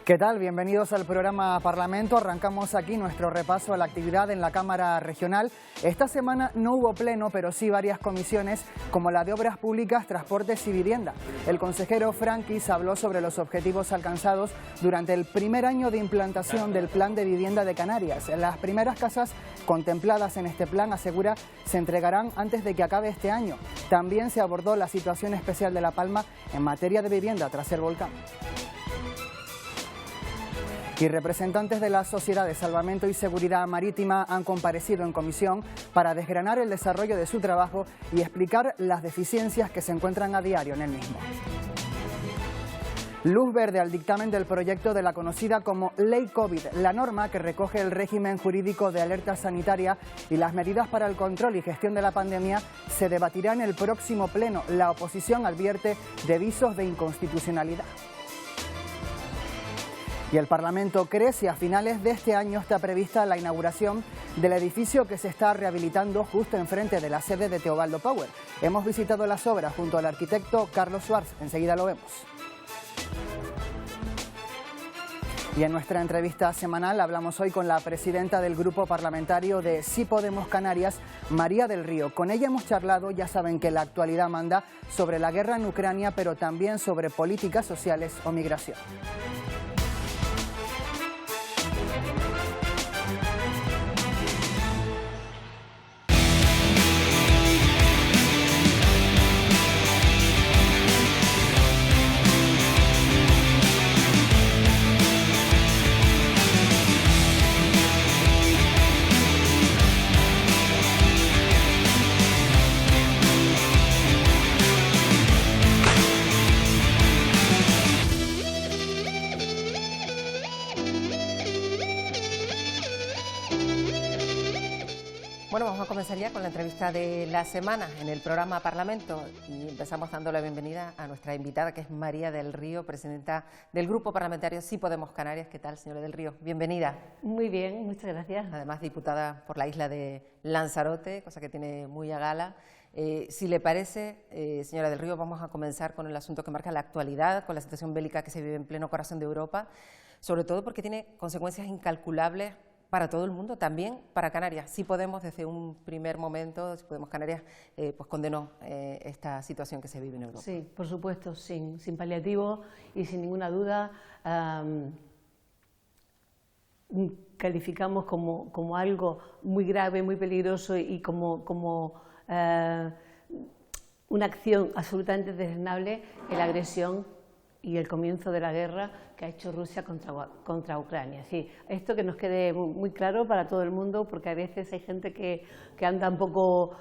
¿Qué tal? Bienvenidos al programa Parlamento. Arrancamos aquí nuestro repaso a la actividad en la Cámara Regional. Esta semana no hubo pleno, pero sí varias comisiones, como la de Obras Públicas, Transportes y Vivienda. El consejero Franquis habló sobre los objetivos alcanzados durante el primer año de implantación del Plan de Vivienda de Canarias. Las primeras casas contempladas en este plan, asegura, se entregarán antes de que acabe este año. También se abordó la situación especial de La Palma en materia de vivienda tras el volcán. Y representantes de la Sociedad de Salvamento y Seguridad Marítima han comparecido en comisión para desgranar el desarrollo de su trabajo y explicar las deficiencias que se encuentran a diario en el mismo. Luz verde al dictamen del proyecto de la conocida como Ley COVID, la norma que recoge el régimen jurídico de alerta sanitaria y las medidas para el control y gestión de la pandemia, se debatirá en el próximo pleno. La oposición advierte de visos de inconstitucionalidad. Y el Parlamento cree si a finales de este año está prevista la inauguración del edificio que se está rehabilitando justo enfrente de la sede de Teobaldo Power. Hemos visitado las obras junto al arquitecto Carlos Schwartz. Enseguida lo vemos. Y en nuestra entrevista semanal hablamos hoy con la presidenta del Grupo Parlamentario de Sí Podemos Canarias, María del Río. Con ella hemos charlado, ya saben que la actualidad manda, sobre la guerra en Ucrania, pero también sobre políticas sociales o migración. Bueno, vamos a comenzar ya con la entrevista de la semana en el programa Parlamento y empezamos dando la bienvenida a nuestra invitada, que es María del Río, presidenta del Grupo Parlamentario Sí Podemos Canarias. ¿Qué tal, señora del Río? Bienvenida. Muy bien, muchas gracias. Además, diputada por la isla de Lanzarote, cosa que tiene muy a gala. Si le parece, señora del Río, vamos a comenzar con el asunto que marca la actualidad, con la situación bélica que se vive en pleno corazón de Europa, sobre todo porque tiene consecuencias incalculables para todo el mundo, también para Canarias. Sí Podemos, desde un primer momento, Sí Podemos Canarias, pues condenó esta situación que se vive en Europa. Sí, por supuesto, sin paliativos y sin ninguna duda. Calificamos como algo muy grave, muy peligroso y como una acción absolutamente desdeñable la agresión y el comienzo de la guerra que ha hecho Rusia contra Ucrania. Sí, esto que nos quede muy claro para todo el mundo, porque a veces hay gente que anda un poco,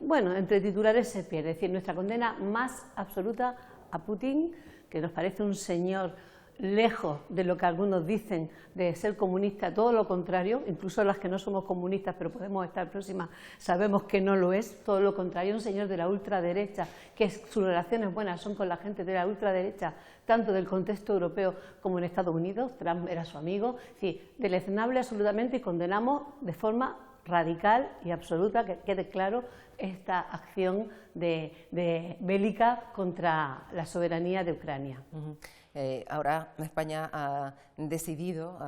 bueno, entre titulares se pierde. Es decir, nuestra condena más absoluta a Putin, que nos parece un señor lejos de lo que algunos dicen de ser comunista, todo lo contrario, incluso las que no somos comunistas pero podemos estar próximas, sabemos que no lo es, todo lo contrario, un señor de la ultraderecha, que sus relaciones buenas son con la gente de la ultraderecha, tanto del contexto europeo como en Estados Unidos. Trump era su amigo, sí, deleznable absolutamente, y condenamos de forma radical y absoluta, que quede claro, esta acción de bélica contra la soberanía de Ucrania. Ahora España ha decidido,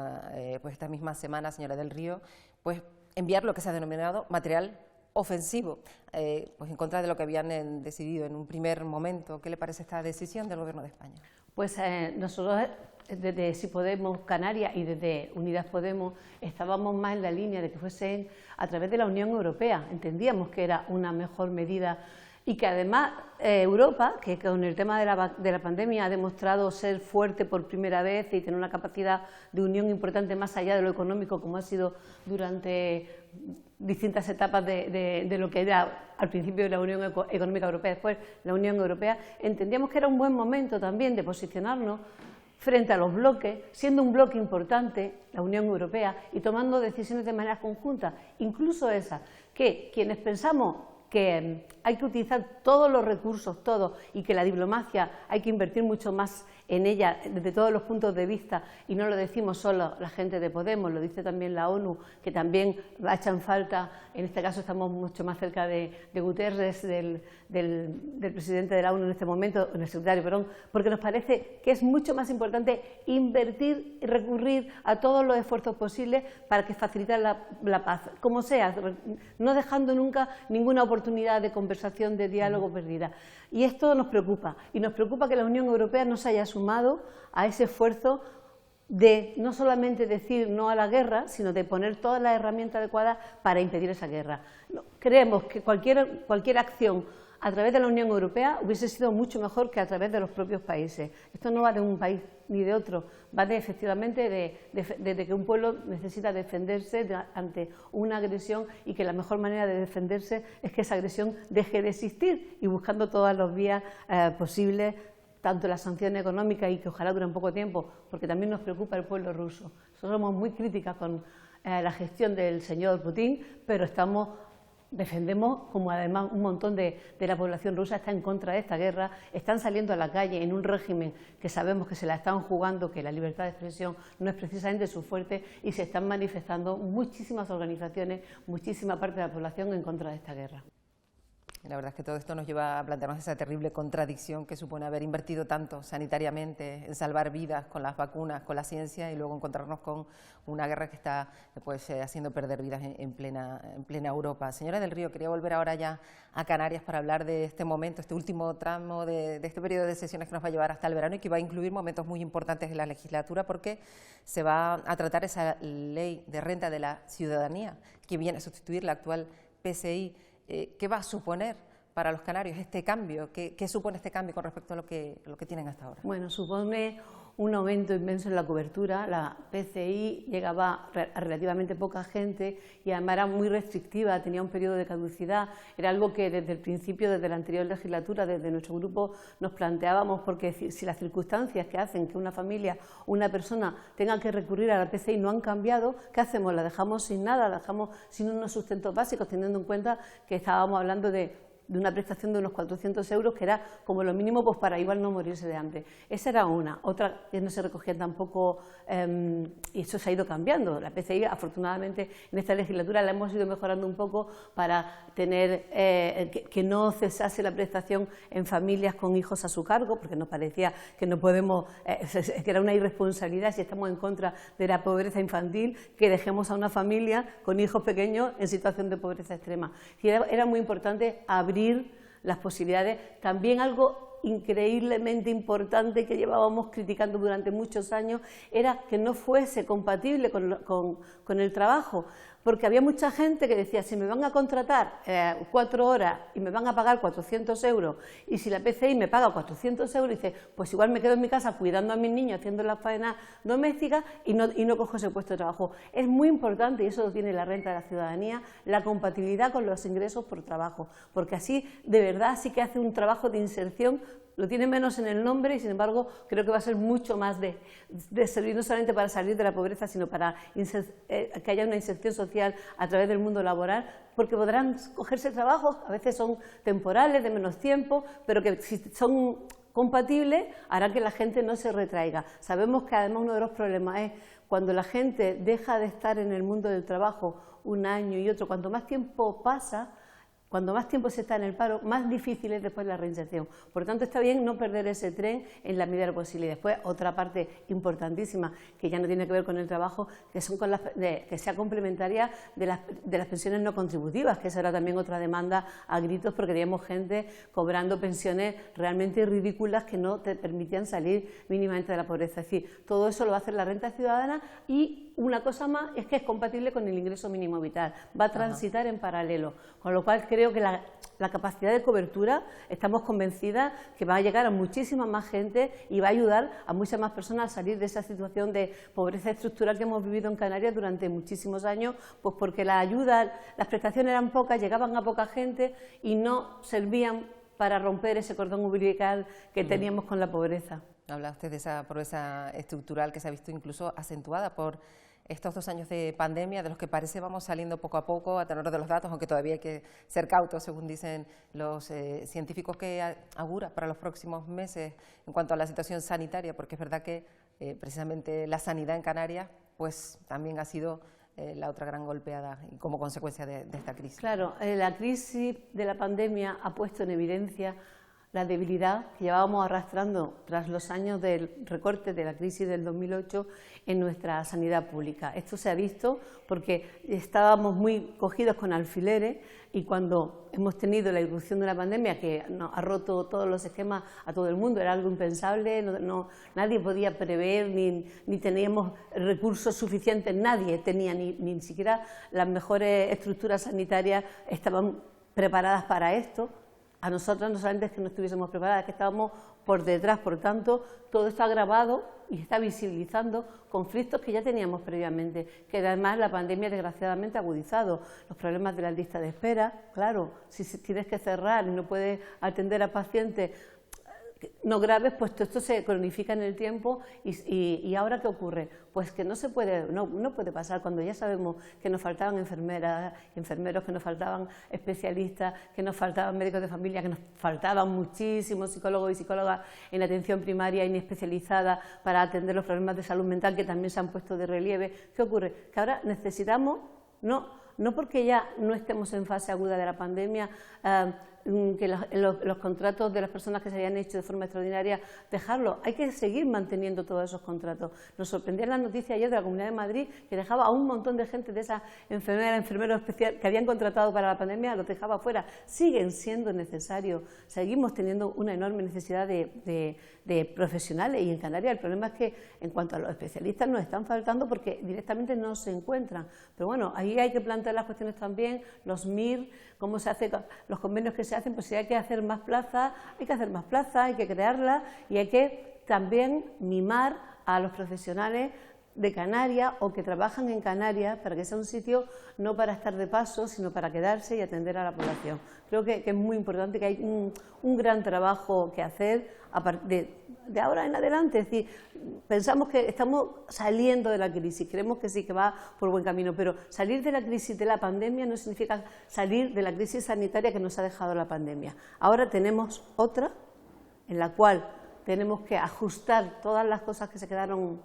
pues esta misma semana, señora del Río, pues enviar lo que se ha denominado material ofensivo, pues en contra de lo que habían decidido en un primer momento. ¿Qué le parece esta decisión del Gobierno de España? Pues nosotros desde Sí Podemos Canarias y desde Unidas Podemos estábamos más en la línea de que fuesen a través de la Unión Europea. Entendíamos que era una mejor medida y que además Europa, que con el tema de la pandemia ha demostrado ser fuerte por primera vez y tener una capacidad de unión importante más allá de lo económico, como ha sido durante distintas etapas de lo que era al principio de la Unión Económica Europea, después la Unión Europea, entendíamos que era un buen momento también de posicionarnos frente a los bloques, siendo un bloque importante, la Unión Europea, y tomando decisiones de manera conjunta, incluso esa, que quienes pensamos que hay que utilizar todos los recursos, todos, y que la diplomacia hay que invertir mucho más en ella desde todos los puntos de vista, y no lo decimos solo la gente de Podemos, lo dice también la ONU, que también la echan falta. En este caso estamos mucho más cerca de Guterres, del presidente de la ONU en este momento, del secretario, perdón, porque nos parece que es mucho más importante invertir y recurrir a todos los esfuerzos posibles para que facilitar la paz, como sea, no dejando nunca ninguna oportunidad de conversación, de diálogo perdida. Y esto nos preocupa, y nos preocupa que la Unión Europea no se haya sumado a ese esfuerzo de no solamente decir no a la guerra, sino de poner todas las herramientas adecuadas para impedir esa guerra. Creemos que cualquier acción a través de la Unión Europea hubiese sido mucho mejor que a través de los propios países. Esto no va de un país ni de otro, va efectivamente de que un pueblo necesita defenderse ante una agresión, y que la mejor manera de defenderse es que esa agresión deje de existir, y buscando todas las vías posibles, tanto las sanciones económicas, y que ojalá duren poco tiempo, porque también nos preocupa el pueblo ruso. Nosotros somos muy críticas con la gestión del señor Putin, pero defendemos, como además un montón de la población rusa está en contra de esta guerra, están saliendo a la calle en un régimen que sabemos que se la están jugando, que la libertad de expresión no es precisamente su fuerte, y se están manifestando muchísimas organizaciones, muchísima parte de la población en contra de esta guerra. La verdad es que todo esto nos lleva a plantearnos esa terrible contradicción que supone haber invertido tanto sanitariamente en salvar vidas con las vacunas, con la ciencia, y luego encontrarnos con una guerra que está haciendo perder vidas en plena Europa. Señora del Río, quería volver ahora ya a Canarias para hablar de este momento, este último tramo de este periodo de sesiones que nos va a llevar hasta el verano y que va a incluir momentos muy importantes en la legislatura, porque se va a tratar esa ley de renta de la ciudadanía que viene a sustituir la actual PCI. ¿Qué va a suponer para los canarios este cambio? ¿Qué supone este cambio con respecto a lo que tienen hasta ahora? Bueno, supone un aumento inmenso en la cobertura. La PCI llegaba a relativamente poca gente y además era muy restrictiva, tenía un periodo de caducidad. Era algo que desde el principio, desde la anterior legislatura, desde nuestro grupo nos planteábamos, porque si las circunstancias que hacen que una familia, una persona tenga que recurrir a la PCI no han cambiado, ¿qué hacemos? ¿La dejamos sin nada? ¿La dejamos sin unos sustentos básicos, teniendo en cuenta que estábamos hablando de una prestación de unos 400 euros, que era como lo mínimo pues para igual no morirse de hambre? Esa era una. Otra que no se recogía tampoco, y eso se ha ido cambiando. La PCI, afortunadamente, en esta legislatura la hemos ido mejorando un poco para tener que no cesase la prestación en familias con hijos a su cargo, porque nos parecía que no podemos, que era una irresponsabilidad, si estamos en contra de la pobreza infantil, que dejemos a una familia con hijos pequeños en situación de pobreza extrema. Y era muy importante abrir las posibilidades. También algo increíblemente importante que llevábamos criticando durante muchos años era que no fuese compatible con el trabajo, porque había mucha gente que decía, si me van a contratar 4 horas y me van a pagar 400 euros, y si la PCI me paga 400 euros, dice, pues igual me quedo en mi casa cuidando a mis niños, haciendo las faenas domésticas y no cojo ese puesto de trabajo. Es muy importante, y eso lo tiene la renta de la ciudadanía, la compatibilidad con los ingresos por trabajo, porque así de verdad sí que hace un trabajo de inserción. Lo tiene menos en el nombre y, sin embargo, creo que va a ser mucho más de servir no solamente para salir de la pobreza, sino para que haya una inserción social a través del mundo laboral, porque podrán cogerse trabajos, a veces son temporales, de menos tiempo, pero que si son compatibles harán que la gente no se retraiga. Sabemos que además uno de los problemas es cuando la gente deja de estar en el mundo del trabajo un año y otro, cuanto más tiempo pasa, cuando más tiempo se está en el paro, más difícil es después la reinserción. Por tanto, está bien no perder ese tren en la medida de lo posible. Y después, otra parte importantísima, que ya no tiene que ver con el trabajo, que son que sea complementaria de las pensiones no contributivas, que esa era también otra demanda a gritos, porque teníamos gente cobrando pensiones realmente ridículas que no te permitían salir mínimamente de la pobreza. Es decir, todo eso lo va a hacer la renta ciudadana, y una cosa más es que es compatible con el ingreso mínimo vital, va a transitar en paralelo, con lo cual creo que la capacidad de cobertura, estamos convencidas que va a llegar a muchísima más gente y va a ayudar a muchas más personas a salir de esa situación de pobreza estructural que hemos vivido en Canarias durante muchísimos años, pues porque la ayuda, las prestaciones eran pocas, llegaban a poca gente y no servían para romper ese cordón umbilical que teníamos con la pobreza. Habla usted de esa pobreza estructural que se ha visto incluso acentuada por estos 2 años de pandemia, de los que parece vamos saliendo poco a poco a tenor de los datos, aunque todavía hay que ser cautos, según dicen los científicos, que augura para los próximos meses en cuanto a la situación sanitaria, porque es verdad que precisamente la sanidad en Canarias pues también ha sido la otra gran golpeada y como consecuencia de esta crisis. Claro, la crisis de la pandemia ha puesto en evidencia la debilidad que llevábamos arrastrando tras los años del recorte de la crisis del 2008 en nuestra sanidad pública. Esto se ha visto porque estábamos muy cogidos con alfileres y cuando hemos tenido la irrupción de la pandemia, que nos ha roto todos los esquemas a todo el mundo, era algo impensable, nadie podía prever ni teníamos recursos suficientes, nadie tenía ni siquiera las mejores estructuras sanitarias estaban preparadas para esto. A nosotros no solamente es que no estuviésemos preparadas, es que estábamos por detrás, por tanto, todo está agravado y está visibilizando conflictos que ya teníamos previamente, que además la pandemia desgraciadamente ha agudizado. Los problemas de la lista de espera, claro, si tienes que cerrar y no puedes atender a pacientes no graves, pues todo esto se cronifica en el tiempo y ahora ¿qué ocurre? Pues que no puede pasar cuando ya sabemos que nos faltaban enfermeras, enfermeros, que nos faltaban especialistas, que nos faltaban médicos de familia, que nos faltaban muchísimos psicólogos y psicólogas en atención primaria y especializada para atender los problemas de salud mental que también se han puesto de relieve. ¿Qué ocurre? Que ahora necesitamos, no porque ya no estemos en fase aguda de la pandemia, que los contratos de las personas que se hayan hecho de forma extraordinaria, dejarlos. Hay que seguir manteniendo todos esos contratos. Nos sorprendía la noticia ayer de la Comunidad de Madrid que dejaba a un montón de gente de esas enfermeros especiales que habían contratado para la pandemia, los dejaba fuera. Siguen siendo necesarios. Seguimos teniendo una enorme necesidad de profesionales y en Canarias el problema es que en cuanto a los especialistas nos están faltando porque directamente no se encuentran. Pero bueno, ahí hay que plantear las cuestiones también, los MIR, cómo se hacen los convenios que se hacen, pues si hay que hacer más plazas, hay que hacer más plazas, hay que crearlas y hay que también mimar a los profesionales de Canarias o que trabajan en Canarias para que sea un sitio no para estar de paso, sino para quedarse y atender a la población. Creo que es muy importante, que hay un gran trabajo que hacer de ahora en adelante. Es decir, pensamos que estamos saliendo de la crisis, creemos que sí, que va por buen camino, pero salir de la crisis de la pandemia no significa salir de la crisis sanitaria que nos ha dejado la pandemia. Ahora tenemos otra en la cual tenemos que ajustar todas las cosas que se quedaron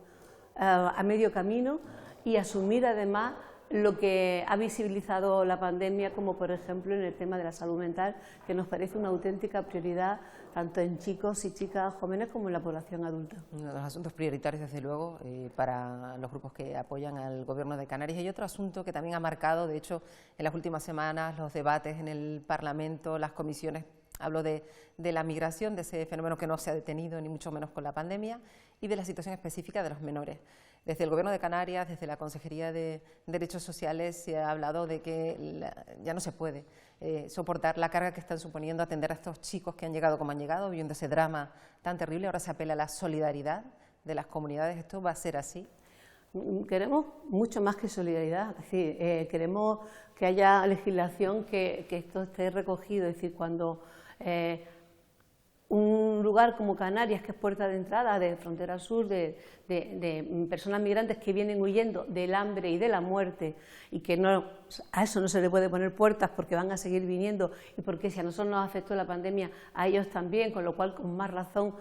a medio camino y asumir además lo que ha visibilizado la pandemia, como por ejemplo en el tema de la salud mental, que nos parece una auténtica prioridad tanto en chicos y chicas jóvenes como en la población adulta. Uno de los asuntos prioritarios, desde luego, para los grupos que apoyan al Gobierno de Canarias. Y otro asunto que también ha marcado, de hecho, en las últimas semanas, los debates en el Parlamento, las comisiones. Hablo de la migración, de ese fenómeno que no se ha detenido, ni mucho menos con la pandemia, y de la situación específica de los menores. Desde el Gobierno de Canarias, desde la Consejería de Derechos Sociales, se ha hablado de que ya no se puede soportar la carga que están suponiendo atender a estos chicos que han llegado como han llegado, viviendo ese drama tan terrible. Ahora se apela a la solidaridad de las comunidades. ¿Esto va a ser así? Queremos mucho más que solidaridad, es decir, queremos que haya legislación que esto esté recogido, es decir, cuando un lugar como Canarias, que es puerta de entrada de frontera sur, de personas migrantes que vienen huyendo del hambre y de la muerte y que a eso no se le puede poner puertas porque van a seguir viniendo y porque si a nosotros nos afectó la pandemia, a ellos también, con lo cual con más razón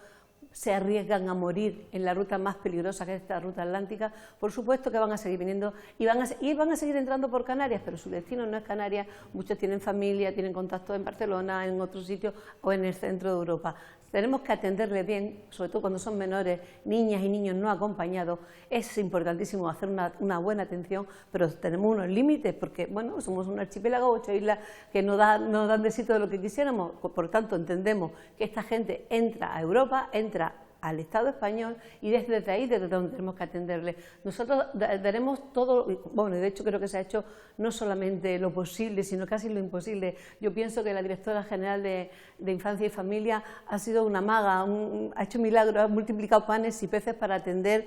se arriesgan a morir en la ruta más peligrosa que es esta ruta atlántica, por supuesto que van a seguir viniendo y van a seguir entrando por Canarias, pero su destino no es Canarias, muchos tienen familia, tienen contactos en Barcelona, en otros sitios o en el centro de Europa. Tenemos que atenderles bien, sobre todo cuando son menores, niñas y niños no acompañados. Es importantísimo hacer una buena atención, pero tenemos unos límites porque, bueno, somos un archipiélago, 8 islas que no dan de sitio de lo que quisiéramos. Por tanto, entendemos que esta gente entra a Europa, entra al Estado español y desde ahí desde donde tenemos que atenderle. Nosotros daremos todo, bueno, de hecho creo que se ha hecho no solamente lo posible, sino casi lo imposible. Yo pienso que la Directora General de Infancia y Familia ha sido una maga, ha hecho milagros, ha multiplicado panes y peces para atender,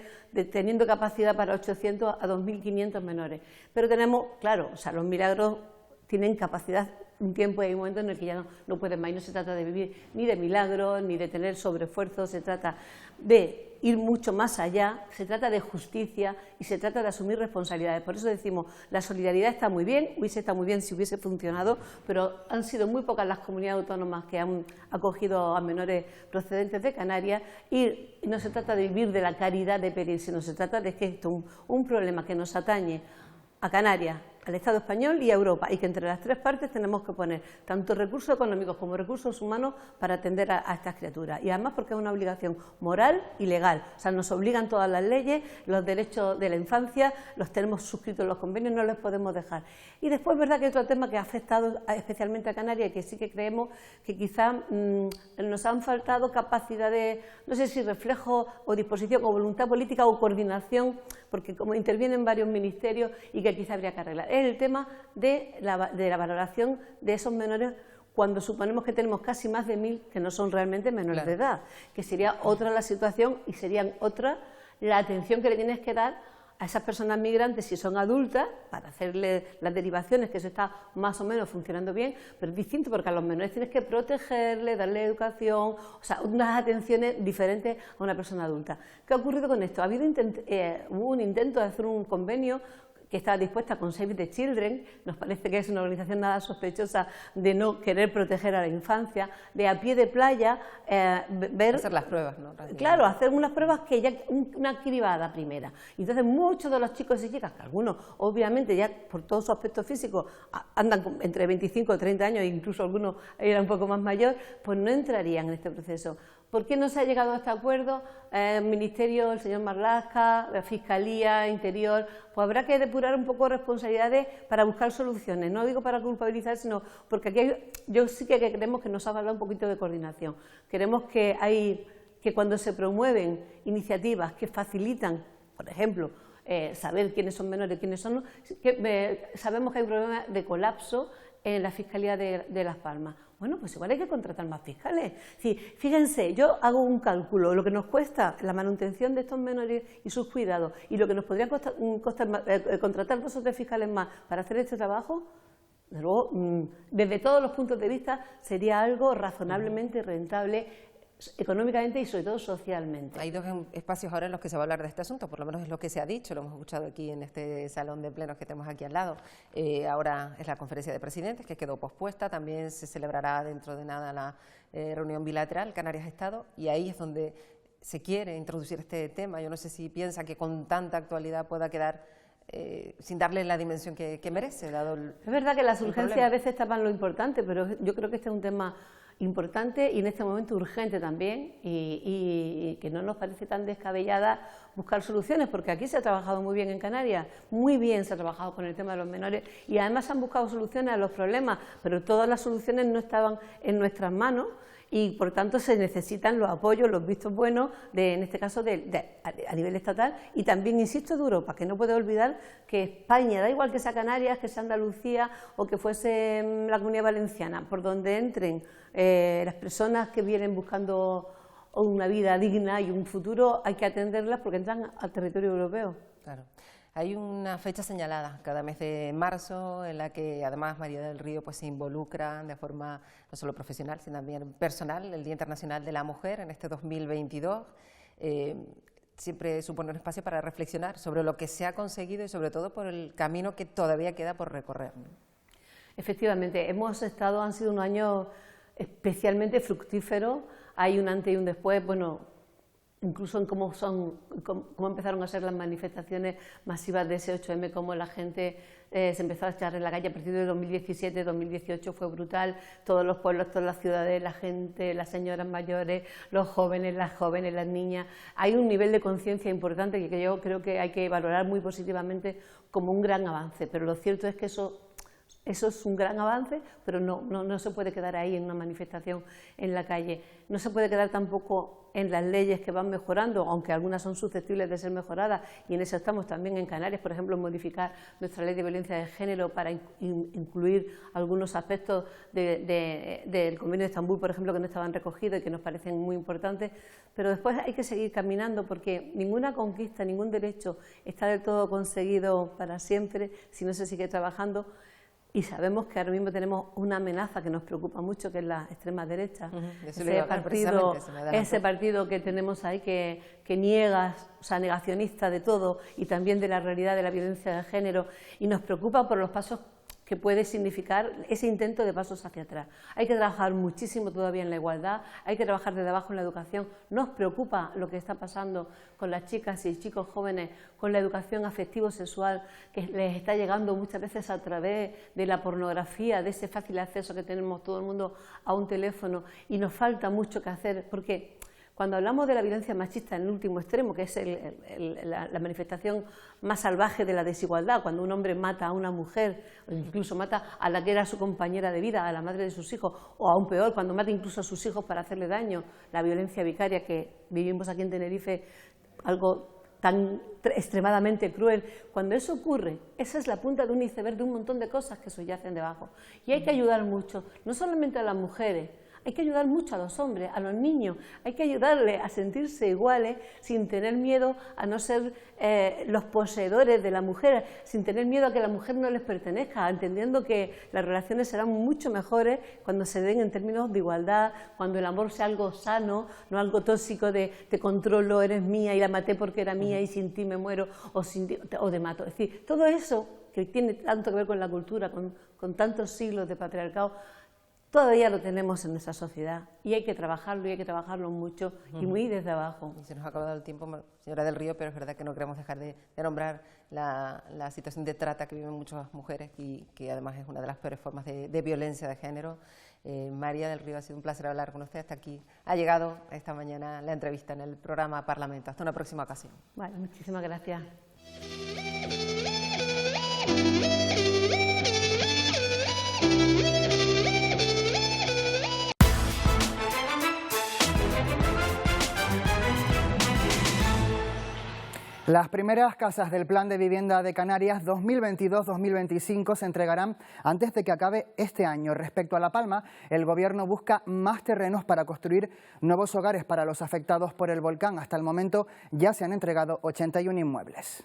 teniendo capacidad para 800 a 2.500 menores. Pero tenemos, claro, o sea, los milagros tienen capacidad un tiempo y hay un momento en el que ya no pueden más y no se trata de vivir ni de milagros ni de tener sobreesfuerzo, se trata de ir mucho más allá, se trata de justicia y se trata de asumir responsabilidades. Por eso decimos, la solidaridad está muy bien, hubiese estado muy bien si hubiese funcionado, pero han sido muy pocas las comunidades autónomas que han acogido a menores procedentes de Canarias, y no se trata de vivir de la caridad de pedir, sino se trata de que esto es un problema que nos atañe a Canarias, al Estado español y a Europa, y que entre las tres partes tenemos que poner tanto recursos económicos como recursos humanos para atender a estas criaturas. Y además porque es una obligación moral y legal, o sea, nos obligan todas las leyes, los derechos de la infancia, los tenemos suscritos en los convenios, no los podemos dejar. Y después es verdad que hay otro tema que ha afectado especialmente a Canarias y que sí que creemos que quizá nos han faltado capacidad de, no sé si reflejo o disposición o voluntad política o coordinación, porque como intervienen varios ministerios y que quizá habría que arreglar. Es el tema de la valoración de esos menores cuando suponemos que tenemos casi más de 1000 que no son realmente menores de edad, que sería otra la situación y serían otra la atención que le tienes que dar a esas personas migrantes si son adultas, para hacerle las derivaciones, que eso está más o menos funcionando bien, pero es distinto porque a los menores tienes que protegerle, darle educación, o sea, unas atenciones diferentes a una persona adulta. ¿Qué ha ocurrido con esto? Hubo un intento de hacer un convenio que estaba dispuesta con Save the Children, nos parece que es una organización nada sospechosa de no querer proteger a la infancia, de a pie de playa ver... Hacer las pruebas, ¿no? Claro, hacer unas pruebas que ya, una cribada primera. Entonces muchos de los chicos y chicas, que algunos obviamente ya por todo su aspecto físico andan entre 25 y 30 años, incluso algunos eran un poco más mayor, pues no entrarían en este proceso. ¿Por qué no se ha llegado a este acuerdo? El Ministerio, el señor Marlaska, la Fiscalía, Interior, pues habrá que depurar un poco responsabilidades para buscar soluciones. No digo para culpabilizar, sino porque aquí yo sí que creemos que nos ha faltado un poquito de coordinación. Queremos que cuando se promueven iniciativas que facilitan, por ejemplo, saber quiénes son menores y quiénes son no, sabemos que hay un problema de colapso en la Fiscalía de Las Palmas. Bueno, pues igual hay que contratar más fiscales. Sí, fíjense, yo hago un cálculo, lo que nos cuesta la manutención de estos menores y sus cuidados, y lo que nos podría costar contratar 2 o 3 fiscales más para hacer este trabajo, desde luego, desde todos los puntos de vista, sería algo razonablemente rentable económicamente y sobre todo socialmente. Hay 2 espacios ahora en los que se va a hablar de este asunto, por lo menos es lo que se ha dicho, lo hemos escuchado aquí en este salón de plenos que tenemos aquí al lado. Ahora es la conferencia de presidentes que quedó pospuesta, también se celebrará dentro de nada la reunión bilateral Canarias-Estado, y ahí es donde se quiere introducir este tema. Yo no sé si piensa que con tanta actualidad pueda quedar sin darle la dimensión que merece, dado el Es verdad que las urgencias a veces tapan lo importante, pero yo creo que este es un tema importante y en este momento urgente también, y que no nos parece tan descabellada buscar soluciones, porque aquí se ha trabajado muy bien en Canarias, muy bien se ha trabajado con el tema de los menores, y además han buscado soluciones a los problemas, pero todas las soluciones no estaban en nuestras manos, y por tanto se necesitan los apoyos, los vistos buenos, en este caso a nivel estatal, y también, insisto, de Europa, que no puede olvidar que España, da igual que sea Canarias, que sea Andalucía o que fuese la Comunidad Valenciana, por donde entren las personas que vienen buscando una vida digna y un futuro, hay que atenderlas porque entran al territorio europeo. Claro. Hay una fecha señalada cada mes de marzo en la que además María del Río pues, se involucra de forma no solo profesional, sino también personal, el Día Internacional de la Mujer en este 2022. Siempre supone un espacio para reflexionar sobre lo que se ha conseguido y sobre todo por el camino que todavía queda por recorrer. Efectivamente, han sido unos años especialmente fructíferos, hay un antes y un después, bueno, incluso en cómo empezaron a ser las manifestaciones masivas de ese 8M, cómo la gente se empezó a echar en la calle a partir de 2017, 2018 fue brutal, todos los pueblos, todas las ciudades, la gente, las señoras mayores, los jóvenes, las niñas. Hay un nivel de conciencia importante que yo creo que hay que valorar muy positivamente como un gran avance, pero lo cierto es que eso es un gran avance, pero no se puede quedar ahí en una manifestación en la calle. No se puede quedar tampoco en las leyes que van mejorando, aunque algunas son susceptibles de ser mejoradas, y en eso estamos también en Canarias, por ejemplo, modificar nuestra ley de violencia de género para incluir algunos aspectos del Convenio de Estambul, por ejemplo, que no estaban recogidos y que nos parecen muy importantes, pero después hay que seguir caminando porque ninguna conquista, ningún derecho está del todo conseguido para siempre si no se sigue trabajando. Y sabemos que ahora mismo tenemos una amenaza que nos preocupa mucho, que es la extrema derecha. Ese partido que tenemos ahí que niega, o sea, negacionista de todo y también de la realidad de la violencia de género, y nos preocupa por los pasos que puede significar ese intento de pasos hacia atrás. Hay que trabajar muchísimo todavía en la igualdad, hay que trabajar desde abajo en la educación. Nos preocupa lo que está pasando con las chicas y chicos jóvenes, con la educación afectivo-sexual, que les está llegando muchas veces a través de la pornografía, de ese fácil acceso que tenemos todo el mundo a un teléfono, y nos falta mucho que hacer, porque cuando hablamos de la violencia machista en el último extremo, que es la manifestación más salvaje de la desigualdad, cuando un hombre mata a una mujer, o incluso mata a la que era su compañera de vida, a la madre de sus hijos, o aún peor, cuando mata incluso a sus hijos para hacerle daño, la violencia vicaria que vivimos aquí en Tenerife, algo tan extremadamente cruel. Cuando eso ocurre, esa es la punta de un iceberg de un montón de cosas que subyacen debajo. Y hay que ayudar mucho, no solamente a las mujeres, hay que ayudar mucho a los hombres, a los niños, hay que ayudarles a sentirse iguales sin tener miedo a no ser los poseedores de la mujer, sin tener miedo a que la mujer no les pertenezca, entendiendo que las relaciones serán mucho mejores cuando se den en términos de igualdad, cuando el amor sea algo sano, no algo tóxico de te controlo, eres mía y la maté porque era mía y sin ti me muero o te mato. Es decir, todo eso que tiene tanto que ver con la cultura, con tantos siglos de patriarcado, todavía lo tenemos en nuestra sociedad y hay que trabajarlo, y hay que trabajarlo mucho y muy desde abajo. Se nos ha acabado el tiempo, señora del Río, pero es verdad que no queremos dejar de nombrar la situación de trata que viven muchas mujeres y que además es una de las peores formas de violencia de género. María del Río, ha sido un placer hablar con usted. Hasta aquí ha llegado esta mañana la entrevista en el programa Parlamento. Hasta una próxima ocasión. Vale, muchísimas gracias. Las primeras casas del Plan de Vivienda de Canarias 2022-2025 se entregarán antes de que acabe este año. Respecto a La Palma, el Gobierno busca más terrenos para construir nuevos hogares para los afectados por el volcán. Hasta el momento ya se han entregado 81 inmuebles.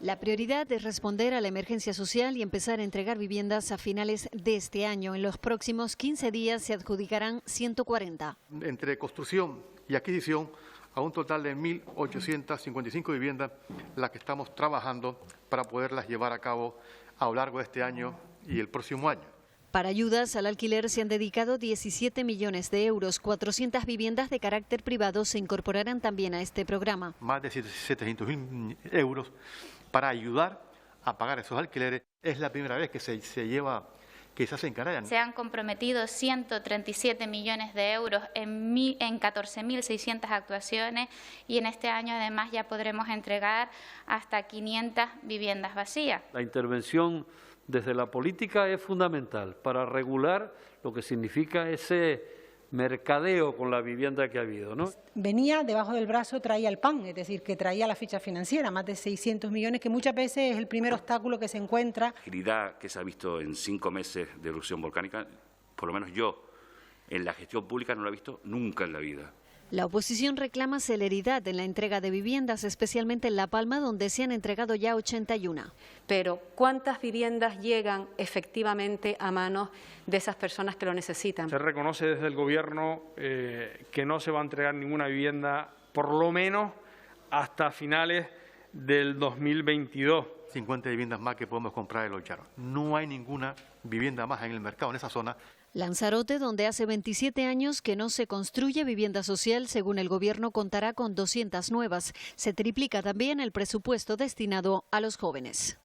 La prioridad es responder a la emergencia social y empezar a entregar viviendas a finales de este año. En los próximos 15 días se adjudicarán 140. Entre construcción y adquisición, a un total de 1.855 viviendas, las que estamos trabajando para poderlas llevar a cabo a lo largo de este año y el próximo año. Para ayudas al alquiler se han dedicado 17 millones de euros. 400 viviendas de carácter privado se incorporarán también a este programa. Más de 700.000 euros para ayudar a pagar esos alquileres. Es la primera vez que se hace en Canarias. Se han comprometido 137 millones de euros en 14.600 actuaciones y en este año además ya podremos entregar hasta 500 viviendas vacías. La intervención desde la política es fundamental para regular lo que significa ese mercadeo con la vivienda que ha habido, ¿no? Venía debajo del brazo, traía el pan, es decir, que traía la ficha financiera, más de 600 millones, que muchas veces es el primer obstáculo que se encuentra. La agilidad que se ha visto en 5 meses de erupción volcánica, por lo menos yo, en la gestión pública no la he visto nunca en la vida. La oposición reclama celeridad en la entrega de viviendas, especialmente en La Palma, donde se han entregado ya 81. Pero ¿cuántas viviendas llegan efectivamente a manos de esas personas que lo necesitan? Se reconoce desde el Gobierno que no se va a entregar ninguna vivienda, por lo menos hasta finales del 2022. 50 viviendas más que podemos comprar en Los Llanos. No hay ninguna vivienda más en el mercado en esa zona. Lanzarote, donde hace 27 años que no se construye vivienda social, según el Gobierno contará con 200 nuevas. Se triplica también el presupuesto destinado a los jóvenes.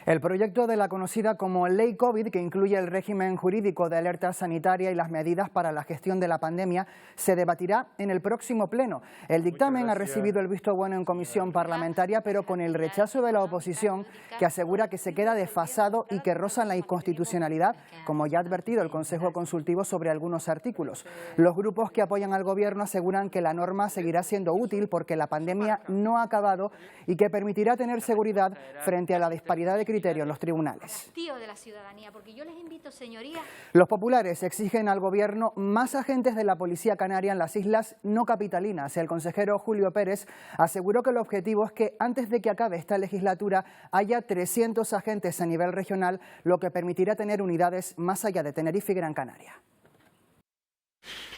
El proyecto de la conocida como Ley COVID, que incluye el régimen jurídico de alerta sanitaria y las medidas para la gestión de la pandemia, se debatirá en el próximo pleno. El dictamen ha recibido el visto bueno en comisión parlamentaria, pero con el rechazo de la oposición, que asegura que se queda desfasado y que rozan la inconstitucionalidad, como ya ha advertido el Consejo Consultivo sobre algunos artículos. Los grupos que apoyan al Gobierno aseguran que la norma seguirá siendo útil porque la pandemia no ha acabado y que permitirá tener seguridad frente a la disparidad de criterios criterio en los tribunales. De la ciudadanía, porque yo les invito, señorías. Los populares exigen al gobierno más agentes de la Policía Canaria en las islas no capitalinas. El consejero Julio Pérez aseguró que el objetivo es que antes de que acabe esta legislatura haya 300 agentes a nivel regional, lo que permitirá tener unidades más allá de Tenerife y Gran Canaria.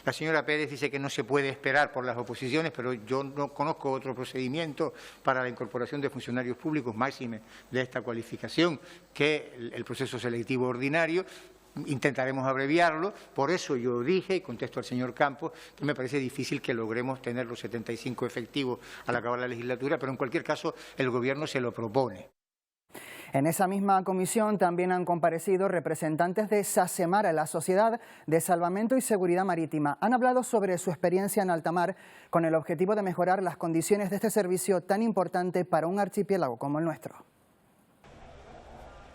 La señora Pérez dice que no se puede esperar por las oposiciones, pero yo no conozco otro procedimiento para la incorporación de funcionarios públicos, máxime de esta cualificación, que el proceso selectivo ordinario. Intentaremos abreviarlo, por eso yo dije, y contesto al señor Campos, que me parece difícil que logremos tener los 75 efectivos al acabar la legislatura, pero en cualquier caso el Gobierno se lo propone. En esa misma comisión también han comparecido representantes de SACEMAR, la Sociedad de Salvamento y Seguridad Marítima. Han hablado sobre su experiencia en alta mar con el objetivo de mejorar las condiciones de este servicio tan importante para un archipiélago como el nuestro.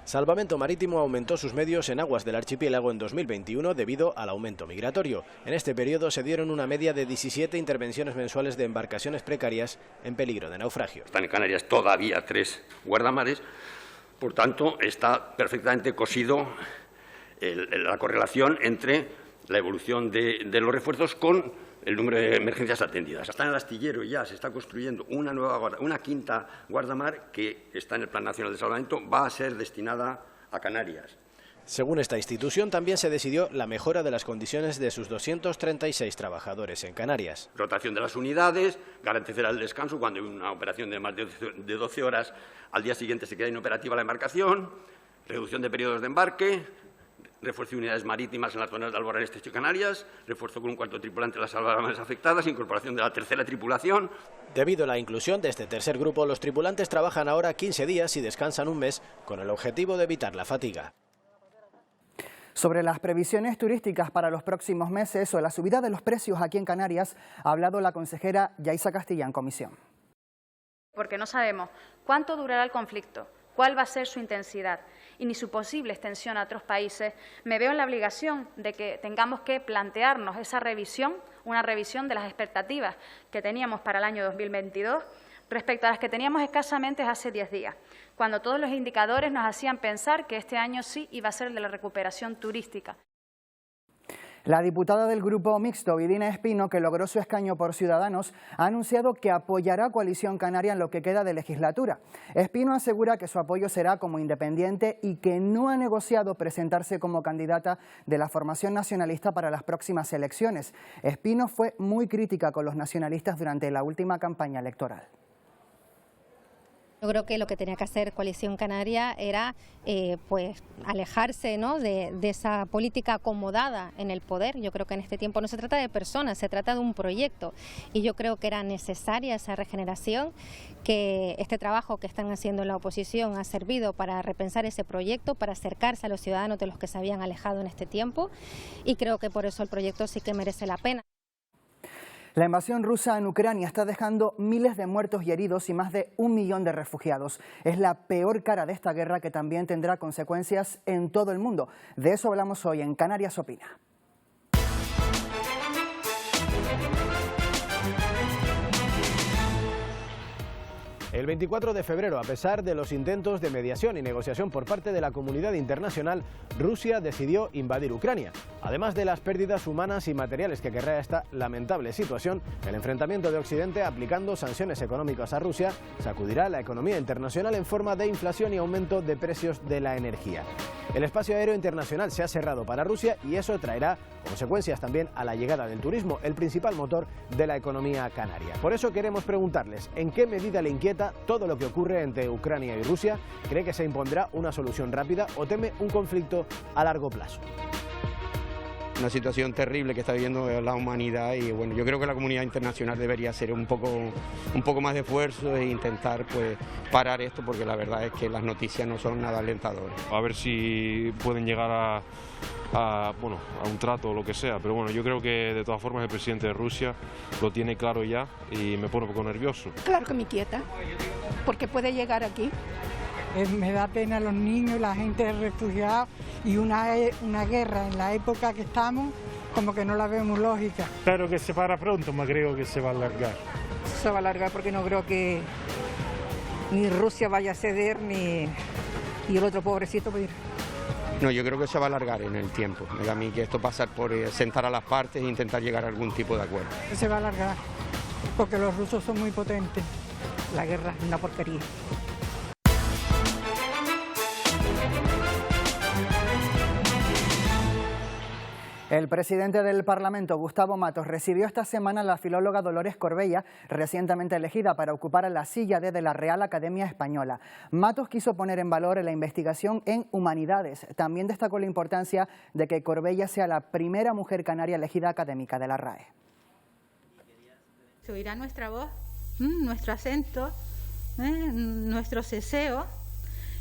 Salvamento Marítimo aumentó sus medios en aguas del archipiélago en 2021 debido al aumento migratorio. En este periodo se dieron una media de 17 intervenciones mensuales de embarcaciones precarias en peligro de naufragio. Están en Canarias todavía 3 guardamares. Por tanto, está perfectamente cosido la correlación entre la evolución de los refuerzos con el número de emergencias atendidas. Está en el astillero y ya se está construyendo una quinta guardamar que está en el Plan Nacional de Salvamento, va a ser destinada a Canarias. Según esta institución, también se decidió la mejora de las condiciones de sus 236 trabajadores en Canarias. Rotación de las unidades, garantizar el descanso cuando hay una operación de más de 12 horas, al día siguiente se queda inoperativa la embarcación, reducción de periodos de embarque, refuerzo de unidades marítimas en las zonas de Alborán, Estrecho y Canarias, refuerzo con un cuarto tripulante de las salvavidas afectadas, incorporación de la tercera tripulación. Debido a la inclusión de este tercer grupo, los tripulantes trabajan ahora 15 días y descansan un mes con el objetivo de evitar la fatiga. Sobre las previsiones turísticas para los próximos meses o la subida de los precios aquí en Canarias, ha hablado la consejera Yaisa Castilla en comisión. Porque no sabemos cuánto durará el conflicto, cuál va a ser su intensidad y ni su posible extensión a otros países, me veo en la obligación de que tengamos que plantearnos esa revisión, una revisión de las expectativas que teníamos para el año 2022 respecto a las que teníamos escasamente hace 10 días, cuando todos los indicadores nos hacían pensar que este año sí iba a ser el de la recuperación turística. La diputada del Grupo Mixto, Vidina Espino, que logró su escaño por Ciudadanos, ha anunciado que apoyará a Coalición Canaria en lo que queda de legislatura. Espino asegura que su apoyo será como independiente y que no ha negociado presentarse como candidata de la formación nacionalista para las próximas elecciones. Espino fue muy crítica con los nacionalistas durante la última campaña electoral. Yo creo que lo que tenía que hacer Coalición Canaria era pues alejarse, ¿no?, de esa política acomodada en el poder. Yo creo que en este tiempo no se trata de personas, se trata de un proyecto y yo creo que era necesaria esa regeneración, que este trabajo que están haciendo en la oposición ha servido para repensar ese proyecto, para acercarse a los ciudadanos de los que se habían alejado en este tiempo y creo que por eso el proyecto sí que merece la pena. La invasión rusa en Ucrania está dejando miles de muertos y heridos y más de 1 millón de refugiados. Es la peor cara de esta guerra que también tendrá consecuencias en todo el mundo. De eso hablamos hoy en Canarias Opina. El 24 de febrero, a pesar de los intentos de mediación y negociación por parte de la comunidad internacional, Rusia decidió invadir Ucrania. Además de las pérdidas humanas y materiales que acarrea esta lamentable situación, el enfrentamiento de Occidente aplicando sanciones económicas a Rusia sacudirá la economía internacional en forma de inflación y aumento de precios de la energía. El espacio aéreo internacional se ha cerrado para Rusia y eso traerá consecuencias también a la llegada del turismo, el principal motor de la economía canaria. Por eso queremos preguntarles, ¿en qué medida le inquieta todo lo que ocurre entre Ucrania y Rusia? ¿Cree que se impondrá una solución rápida o teme un conflicto a largo plazo? Una situación terrible que está viviendo la humanidad y bueno, yo creo que la comunidad internacional debería hacer un poco más de esfuerzo e intentar pues parar esto, porque la verdad es que las noticias no son nada alentadoras. A ver si pueden llegar a un trato o lo que sea, pero bueno, yo creo que de todas formas el presidente de Rusia lo tiene claro ya y me pone un poco nervioso. Claro que me inquieta, porque puede llegar aquí. Me da pena los niños, la gente refugiada y una guerra en la época que estamos, como que no la vemos lógica. Espero que se para pronto, pero creo que se va a alargar. Se va a alargar porque no creo que ni Rusia vaya a ceder, ni el otro pobrecito va a ir. No, yo creo que se va a alargar en el tiempo. Me da a mí que esto pasa por sentar a las partes e intentar llegar a algún tipo de acuerdo. Se va a alargar, porque los rusos son muy potentes. La guerra es una porquería. El presidente del Parlamento, Gustavo Matos, recibió esta semana a la filóloga Dolores Corbella, recientemente elegida para ocupar la silla de la Real Academia Española. Matos quiso poner en valor la investigación en humanidades. También destacó la importancia de que Corbella sea la primera mujer canaria elegida académica de la RAE. Se oirá nuestra voz, nuestro acento, nuestro ceseo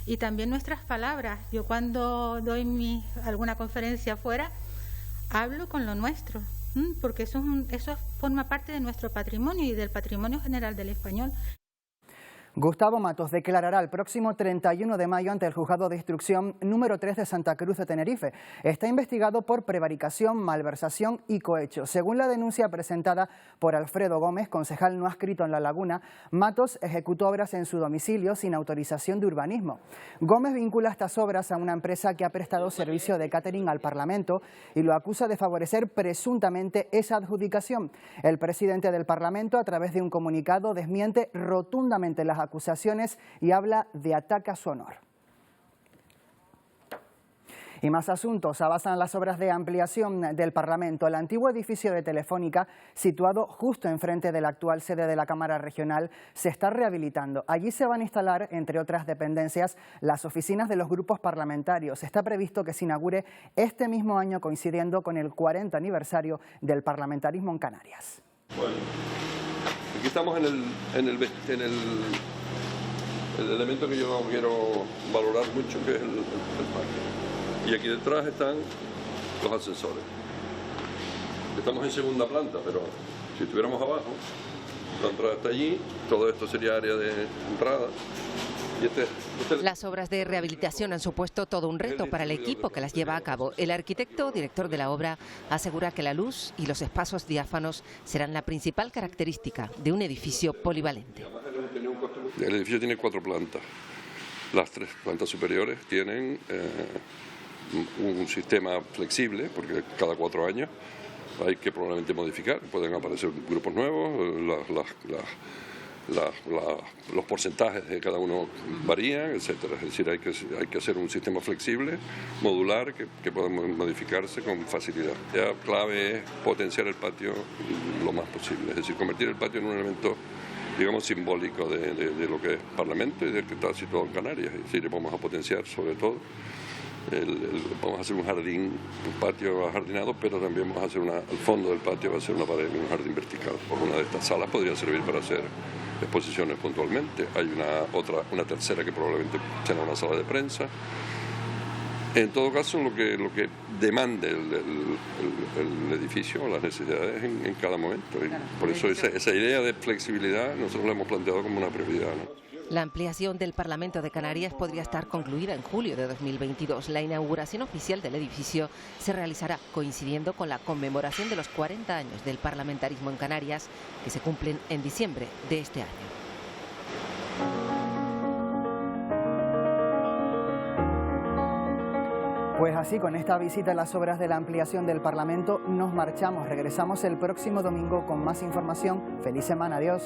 y también nuestras palabras. Yo cuando doy alguna conferencia afuera, hablo con lo nuestro, porque eso forma parte de nuestro patrimonio y del patrimonio general del español. Gustavo Matos declarará el próximo 31 de mayo ante el Juzgado de Instrucción número 3 de Santa Cruz de Tenerife. Está investigado por prevaricación, malversación y cohecho. Según la denuncia presentada por Alfredo Gómez, concejal no adscrito en La Laguna, Matos ejecutó obras en su domicilio sin autorización de urbanismo. Gómez vincula estas obras a una empresa que ha prestado servicio de catering al Parlamento y lo acusa de favorecer presuntamente esa adjudicación. El presidente del Parlamento, a través de un comunicado, desmiente rotundamente las acusaciones y habla de ataque a su honor. Y más asuntos. Avanzan las obras de ampliación del Parlamento. El antiguo edificio de Telefónica, situado justo enfrente de la actual sede de la Cámara Regional, se está rehabilitando. Allí se van a instalar, entre otras dependencias, las oficinas de los grupos parlamentarios. Está previsto que se inaugure este mismo año, coincidiendo con el 40 aniversario del parlamentarismo en Canarias. Bueno, aquí estamos en el elemento que yo quiero valorar mucho, que es el parque. Y aquí detrás están los ascensores. Estamos en segunda planta, pero si estuviéramos abajo, la entrada está allí, todo esto sería área de entrada. Las obras de rehabilitación han supuesto todo un reto para el equipo que las lleva a cabo. El arquitecto, director de la obra, asegura que la luz y los espacios diáfanos serán la principal característica de un edificio polivalente. El edificio tiene 4 plantas. Las 3 plantas superiores tienen un sistema flexible, porque cada 4 años hay que probablemente modificar. Pueden aparecer grupos nuevos, los porcentajes de cada uno varían, etcétera. Es decir, hay que hacer un sistema flexible, modular, que pueda modificarse con facilidad. La clave es potenciar el patio lo más posible, es decir, convertir el patio en un elemento, digamos, simbólico de lo que es Parlamento y del que está situado en Canarias. Es decir, vamos a potenciar sobre todo, vamos a hacer un jardín, un patio ajardinado, pero también vamos a hacer el fondo del patio va a ser una pared, un jardín vertical. Una de estas salas podría servir para hacer exposiciones puntualmente. Hay una tercera que probablemente será una sala de prensa. En todo caso, lo que demande el edificio o las necesidades en cada momento. Y por eso esa idea de flexibilidad nosotros la hemos planteado como una prioridad, ¿no? La ampliación del Parlamento de Canarias podría estar concluida en julio de 2022. La inauguración oficial del edificio se realizará coincidiendo con la conmemoración de los 40 años del parlamentarismo en Canarias, que se cumplen en diciembre de este año. Pues así, con esta visita a las obras de la ampliación del Parlamento, nos marchamos. Regresamos el próximo domingo con más información. ¡Feliz semana! ¡Adiós!